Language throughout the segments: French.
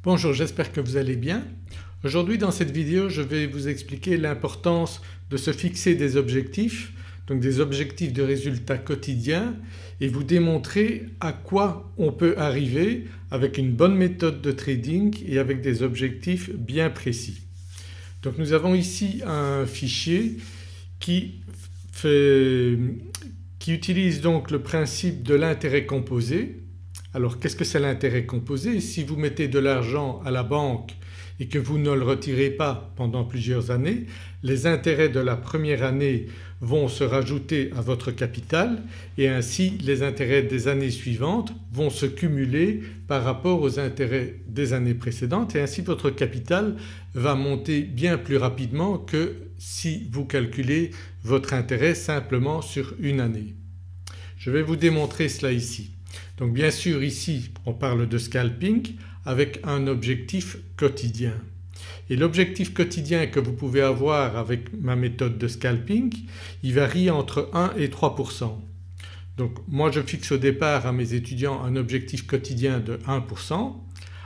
Bonjour, j'espère que vous allez bien. Aujourd'hui dans cette vidéo je vais vous expliquer l'importance de se fixer des objectifs, donc des objectifs de résultats quotidiens et vous démontrer à quoi on peut arriver avec une bonne méthode de trading et avec des objectifs bien précis. Donc nous avons ici un fichier qui utilise donc le principe de l'intérêt composé. Alors qu'est-ce que c'est l'intérêt composé? Si vous mettez de l'argent à la banque et que vous ne le retirez pas pendant plusieurs années, les intérêts de la première année vont se rajouter à votre capital et ainsi les intérêts des années suivantes vont se cumuler par rapport aux intérêts des années précédentes et ainsi votre capital va monter bien plus rapidement que si vous calculez votre intérêt simplement sur une année. Je vais vous démontrer cela ici. Donc bien sûr ici on parle de scalping avec un objectif quotidien. Et l'objectif quotidien que vous pouvez avoir avec ma méthode de scalping, il varie entre 1 et 3%. Donc moi je fixe au départ à mes étudiants un objectif quotidien de 1%.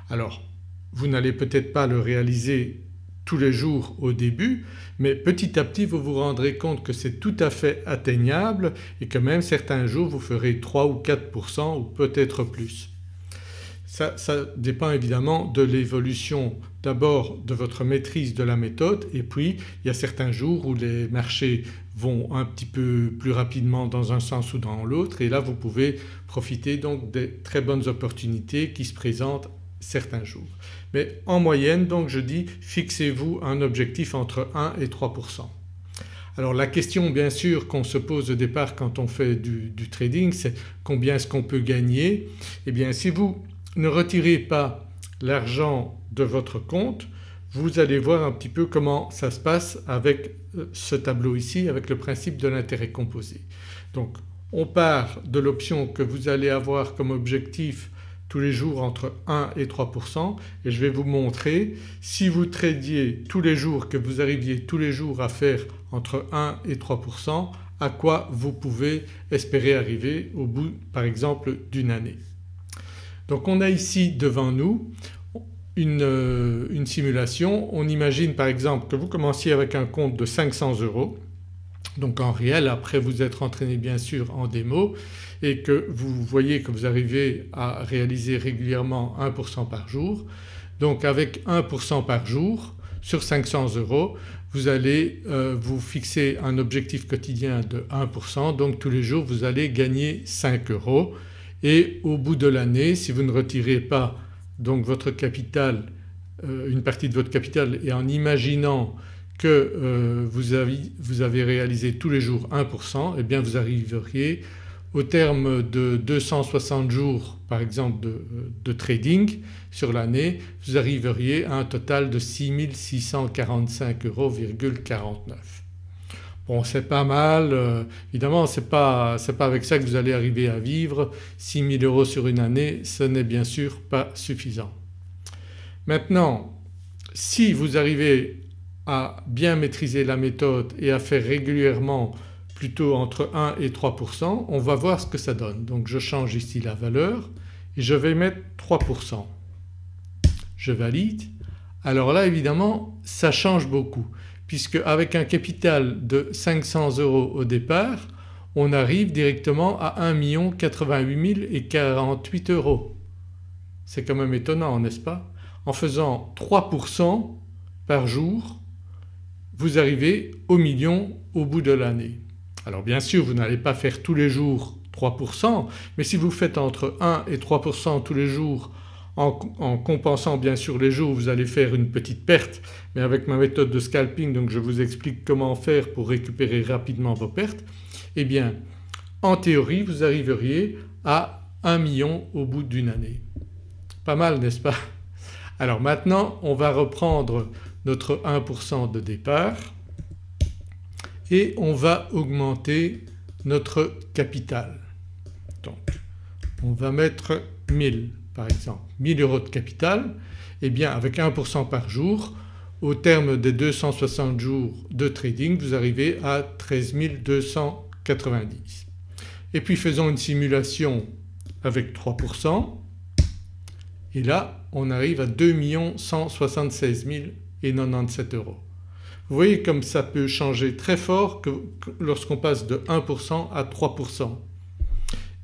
Alors vous n'allez peut-être pas le réaliser tous les jours au début, mais petit à petit vous vous rendrez compte que c'est tout à fait atteignable et que même certains jours vous ferez 3 ou 4% ou peut-être plus. Ça dépend évidemment de l'évolution d'abord de votre maîtrise de la méthode et puis il y a certains jours où les marchés vont un petit peu plus rapidement dans un sens ou dans l'autre et là vous pouvez profiter donc des très bonnes opportunités qui se présentent certains jours. Mais en moyenne donc je dis fixez-vous un objectif entre 1 et 3%. Alors la question bien sûr qu'on se pose au départ quand on fait du trading c'est combien est-ce qu'on peut gagner? Eh bien si vous ne retirez pas l'argent de votre compte vous allez voir un petit peu comment ça se passe avec ce tableau ici avec le principe de l'intérêt composé. Donc on part de l'option que vous allez avoir comme objectif tous les jours entre 1 et 3% et je vais vous montrer si vous tradiez tous les jours, que vous arriviez tous les jours à faire entre 1 et 3%, à quoi vous pouvez espérer arriver au bout par exemple d'une année. Donc on a ici devant nous une simulation. On imagine par exemple que vous commenciez avec un compte de 500 €. Donc en réel, après vous êtes entraîné bien sûr en démo et que vous voyez que vous arrivez à réaliser régulièrement 1% par jour. Donc avec 1% par jour sur 500 €, vous allez vous fixer un objectif quotidien de 1%, donc tous les jours vous allez gagner 5 € et au bout de l'année si vous ne retirez pas donc votre capital, une partie de votre capital et en imaginant que vous avez réalisé tous les jours 1%, eh bien vous arriveriez au terme de 260 jours par exemple de trading sur l'année, vous arriveriez à un total de 6 645,49 €. Bon c'est pas mal, évidemment c'est pas avec ça que vous allez arriver à vivre. 6 000 € sur une année ce n'est bien sûr pas suffisant. Maintenant si vous arrivez à bien maîtriser la méthode et à faire régulièrement plutôt entre 1 et 3%, on va voir ce que ça donne. Donc je change ici la valeur et je vais mettre 3%. Je valide. Alors là évidemment ça change beaucoup puisque avec un capital de 500 € au départ on arrive directement à 1 88 048 €. C'est quand même étonnant n'est-ce pas? En faisant 3% par jour vous arrivez au million au bout de l'année. Alors bien sûr vous n'allez pas faire tous les jours 3% mais si vous faites entre 1 et 3% tous les jours en compensant bien sûr les jours où vous allez faire une petite perte, mais avec ma méthode de scalping donc je vous explique comment faire pour récupérer rapidement vos pertes, eh bien en théorie vous arriveriez à 1 million au bout d'une année. Pas mal n'est-ce pas? Alors maintenant on va reprendre notre 1% de départ et on va augmenter notre capital. Donc on va mettre 1000 par exemple, 1000 € de capital. Eh bien avec 1% par jour au terme des 260 jours de trading vous arrivez à 13 290. Et puis faisons une simulation avec 3% et là on arrive à 2 176 097 €. Vous voyez comme ça peut changer très fort lorsqu'on passe de 1% à 3%.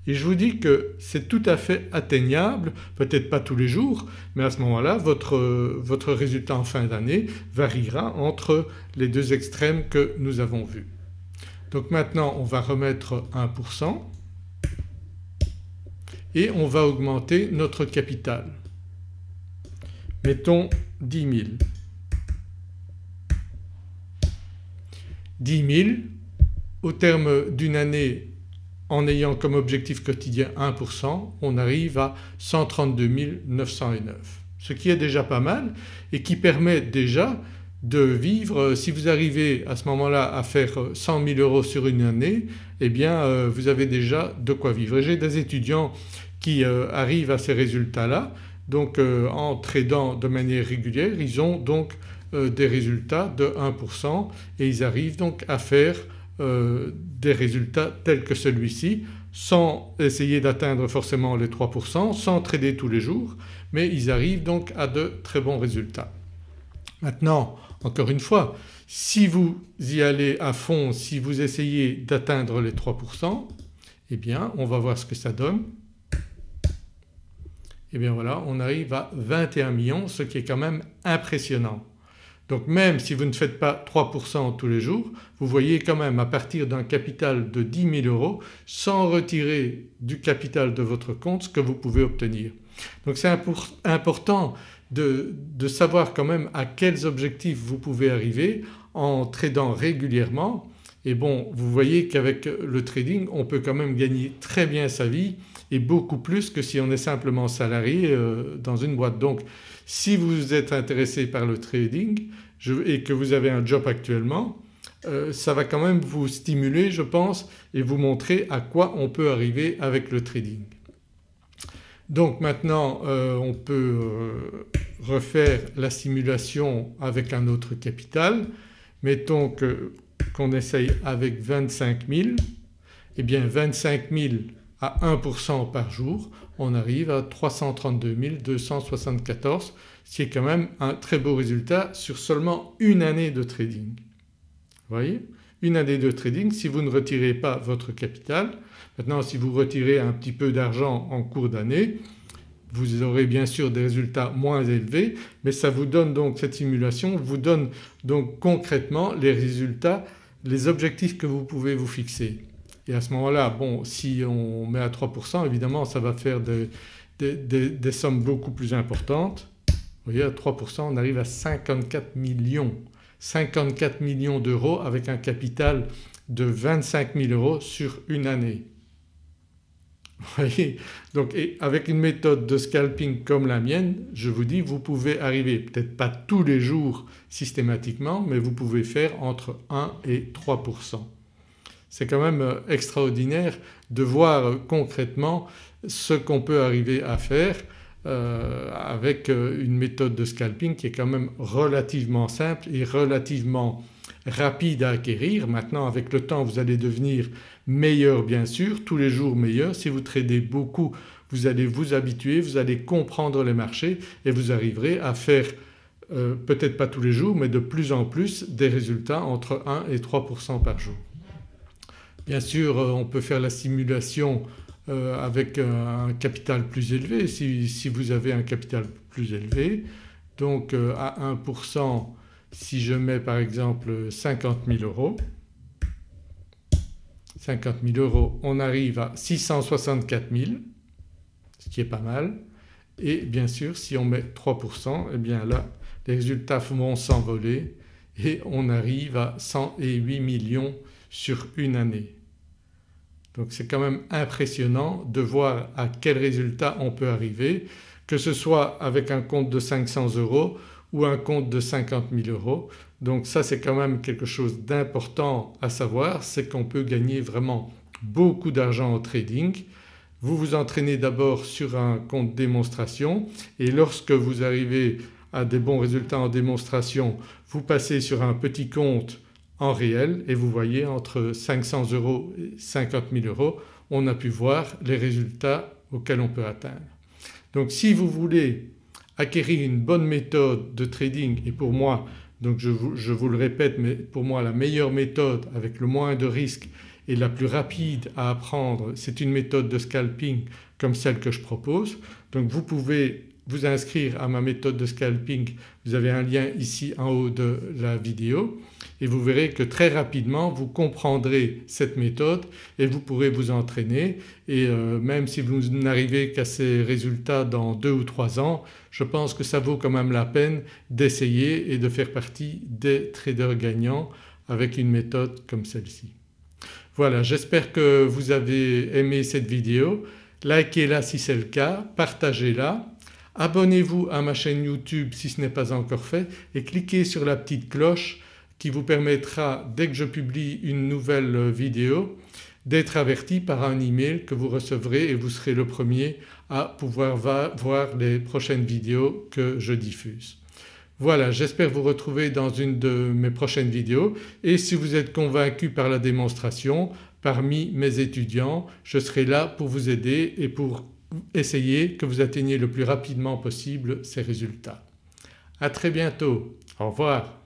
Et je vous dis que c'est tout à fait atteignable, peut-être pas tous les jours, mais à ce moment-là votre résultat en fin d'année variera entre les deux extrêmes que nous avons vus. Donc maintenant on va remettre 1% et on va augmenter notre capital. Mettons 10 000. 10 000 au terme d'une année en ayant comme objectif quotidien 1%, on arrive à 132 909, ce qui est déjà pas mal et qui permet déjà de vivre. Si vous arrivez à ce moment-là à faire 100 000 € sur une année, eh bien vous avez déjà de quoi vivre. Et j'ai des étudiants qui arrivent à ces résultats-là, donc en tradant de manière régulière ils ont donc des résultats de 1% et ils arrivent donc à faire des résultats tels que celui-ci sans essayer d'atteindre forcément les 3%, sans trader tous les jours, mais ils arrivent donc à de très bons résultats. Maintenant encore une fois, si vous y allez à fond, si vous essayez d'atteindre les 3%, eh bien on va voir ce que ça donne. Et bien voilà, on arrive à 21 millions, ce qui est quand même impressionnant. Donc même si vous ne faites pas 3% tous les jours, vous voyez quand même à partir d'un capital de 10 000 €, sans retirer du capital de votre compte, ce que vous pouvez obtenir. Donc c'est important de savoir quand même à quels objectifs vous pouvez arriver en tradant régulièrement. Et bon, vous voyez qu'avec le trading on peut quand même gagner très bien sa vie et beaucoup plus que si on est simplement salarié dans une boîte. Donc si vous êtes intéressé par le trading et que vous avez un job actuellement, ça va quand même vous stimuler je pense et vous montrer à quoi on peut arriver avec le trading. Donc maintenant on peut refaire la simulation avec un autre capital. Mettons qu'on essaye avec 25 000, eh bien 25 000 à 1% par jour, on arrive à 332 274, ce qui est quand même un très beau résultat sur seulement une année de trading. Vous voyez, une année de trading si vous ne retirez pas votre capital. Maintenant si vous retirez un petit peu d'argent en cours d'année, vous aurez bien sûr des résultats moins élevés, mais ça vous donne donc, cette simulation vous donne donc concrètement les résultats, les objectifs que vous pouvez vous fixer. Et à ce moment-là, bon, si on met à 3% évidemment ça va faire des sommes beaucoup plus importantes. Vous voyez, à 3% on arrive à 54 millions. 54 millions d'euros avec un capital de 25 000 € sur une année. Vous voyez, donc et avec une méthode de scalping comme la mienne, je vous dis vous pouvez arriver, peut-être pas tous les jours systématiquement, mais vous pouvez faire entre 1 et 3%. C'est quand même extraordinaire de voir concrètement ce qu'on peut arriver à faire avec une méthode de scalping qui est quand même relativement simple et relativement rapide à acquérir. Maintenant avec le temps vous allez devenir meilleur bien sûr, tous les jours meilleur. Si vous tradez beaucoup vous allez vous habituer, vous allez comprendre les marchés et vous arriverez à faire peut-être pas tous les jours mais de plus en plus des résultats entre 1 et 3% par jour. Bien sûr on peut faire la simulation avec un capital plus élevé si vous avez un capital plus élevé. Donc à 1% si je mets par exemple 50 000 €, 50 000 € on arrive à 664 000, ce qui est pas mal. Et bien sûr si on met 3%, eh bien là les résultats vont s'envoler et on arrive à 108 millions sur une année. Donc c'est quand même impressionnant de voir à quel résultat on peut arriver, que ce soit avec un compte de 500 € ou un compte de 50 000 €. Donc ça c'est quand même quelque chose d'important à savoir, c'est qu'on peut gagner vraiment beaucoup d'argent au trading. Vous vous entraînez d'abord sur un compte démonstration et lorsque vous arrivez à des bons résultats en démonstration, vous passez sur un petit compte en réel et vous voyez entre 500 € et 50 000 € on a pu voir les résultats auxquels on peut atteindre. Donc si vous voulez acquérir une bonne méthode de trading, et pour moi, donc je vous le répète, mais pour moi la meilleure méthode avec le moins de risques et la plus rapide à apprendre, c'est une méthode de scalping comme celle que je propose. Donc vous pouvez vous inscrire à ma méthode de scalping, vous avez un lien ici en haut de la vidéo et vous verrez que très rapidement vous comprendrez cette méthode et vous pourrez vous entraîner et même si vous n'arrivez qu'à ces résultats dans 2 ou 3 ans, je pense que ça vaut quand même la peine d'essayer et de faire partie des traders gagnants avec une méthode comme celle-ci. Voilà, j'espère que vous avez aimé cette vidéo, likez-la si c'est le cas, partagez-la. Abonnez-vous à ma chaîne YouTube si ce n'est pas encore fait et cliquez sur la petite cloche qui vous permettra dès que je publie une nouvelle vidéo d'être averti par un email que vous recevrez et vous serez le premier à pouvoir voir les prochaines vidéos que je diffuse. Voilà, j'espère vous retrouver dans une de mes prochaines vidéos et si vous êtes convaincu par la démonstration parmi mes étudiants, je serai là pour vous aider et pour essayer que vous atteigniez le plus rapidement possible ces résultats. À très bientôt, au revoir.